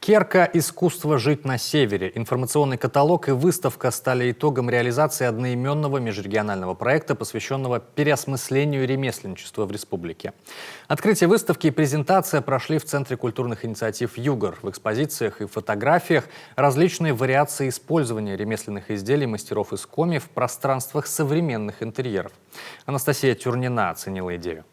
Херка «Искусство жить на севере». Информационный каталог и выставка стали итогом реализации одноименного межрегионального проекта, посвященного переосмыслению ремесленничества в республике. Открытие выставки и презентация прошли в Центре культурных инициатив «Югор». В экспозициях и фотографиях различные вариации использования ремесленных изделий мастеров из Коми в пространствах современных интерьеров. Анастасия Тюрнина оценила идею.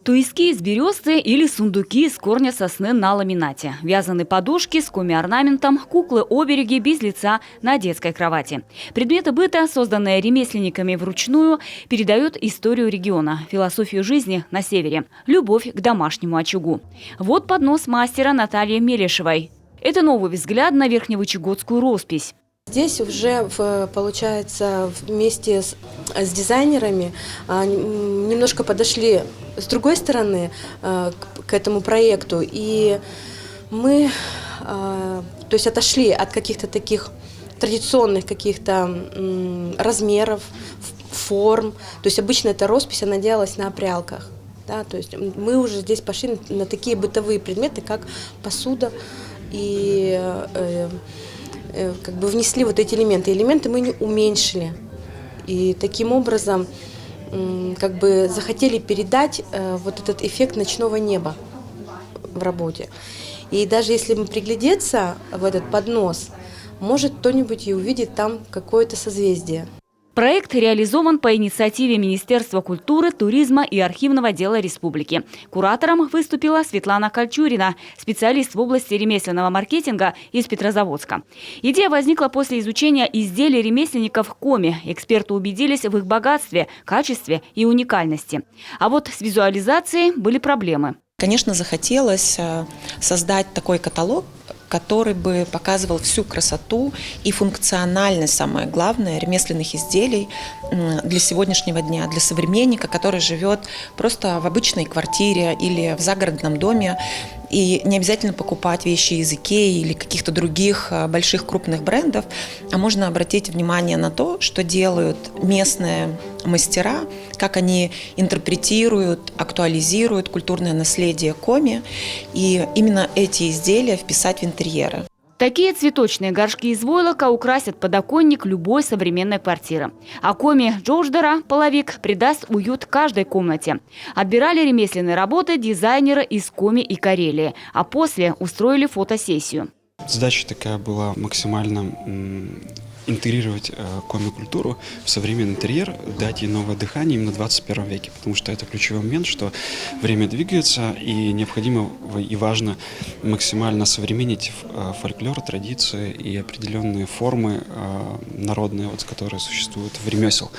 Туиски из бересты или сундуки из корня сосны на ламинате. Вязаные подушки с коми-орнаментом, куклы-обереги без лица на детской кровати. Предметы быта, созданные ремесленниками вручную, передают историю региона, философию жизни на севере, любовь к домашнему очагу. Вот поднос мастера Натальи Мелешевой. Это новый взгляд на верхневычегодскую роспись. Здесь уже, получается, вместе с дизайнерами немножко подошли с другой стороны к этому проекту. И мы отошли от каких-то таких традиционных размеров, форм. То есть обычно эта роспись, она делалась на прялках. Да? То есть мы уже здесь пошли на такие бытовые предметы, как посуда и... внесли вот эти элементы. Элементы мы уменьшили. И таким образом захотели передать вот этот эффект ночного неба в работе. И даже если приглядеться в этот поднос, может кто-нибудь и увидит там какое-то созвездие. Проект реализован по инициативе Министерства культуры, туризма и архивного дела республики. Куратором выступила Светлана Кольчурина, специалист в области ремесленного маркетинга из Петрозаводска. Идея возникла после изучения изделий ремесленников Коми. Эксперты убедились в их богатстве, качестве и уникальности. А вот с визуализацией были проблемы. Конечно, захотелось создать такой каталог, который бы показывал всю красоту и функциональность, самое главное, ремесленных изделий для сегодняшнего дня, для современника, который живет просто в обычной квартире или в загородном доме. И не обязательно покупать вещи из Икеи или каких-то других больших крупных брендов, а можно обратить внимание на то, что делают местные мастера, как они интерпретируют, актуализируют культурное наследие Коми, и именно эти изделия вписать в интерьеры. Такие цветочные горшки из войлока украсят подоконник любой современной квартиры. А Коми Джордждера половик придаст уют каждой комнате. Отбирали ремесленные работы дизайнеры из Коми и Карелии, а после устроили фотосессию. Задача такая была максимально интегрировать коми-культуру в современный интерьер, дать ей новое дыхание именно в 21 веке, потому что это ключевой момент, что время двигается и необходимо и важно максимально современнить фольклор, традиции и определенные формы народные, которые существуют в ремесел.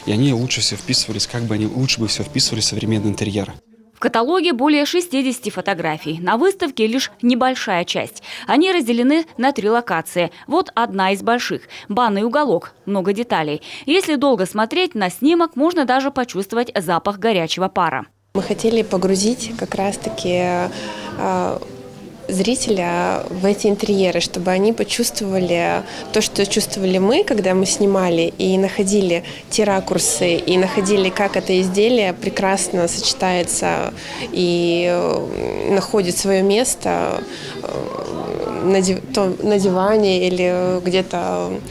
И они лучше всего вписывались, лучше бы всего вписывались в современный интерьер. В каталоге более 60 фотографий. На выставке лишь небольшая часть. Они разделены на 3 локации. Вот одна из больших. Банный уголок. Много деталей. Если долго смотреть на снимок, можно даже почувствовать запах горячего пара. Мы хотели погрузить как раз-таки зрителя в эти интерьеры, чтобы они почувствовали то, что чувствовали мы, когда мы снимали, и находили те ракурсы, и находили, как это изделие прекрасно сочетается и находит свое место на диване или где-то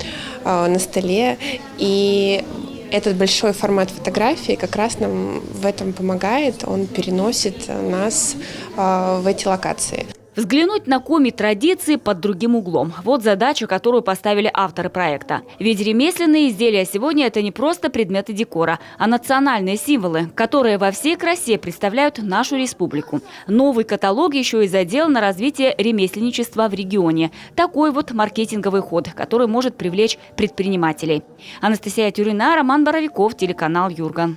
на столе. И этот большой формат фотографии как раз нам в этом помогает, он переносит нас в эти локации. Взглянуть на Коми традиции под другим углом. Вот задача, которую поставили авторы проекта. Ведь ремесленные изделия сегодня – это не просто предметы декора, а национальные символы, которые во всей красе представляют нашу республику. Новый каталог еще и задел на развитие ремесленничества в регионе. Такой вот маркетинговый ход, который может привлечь предпринимателей. Анастасия Тюрнина, Роман Боровиков, телеканал «Юрган».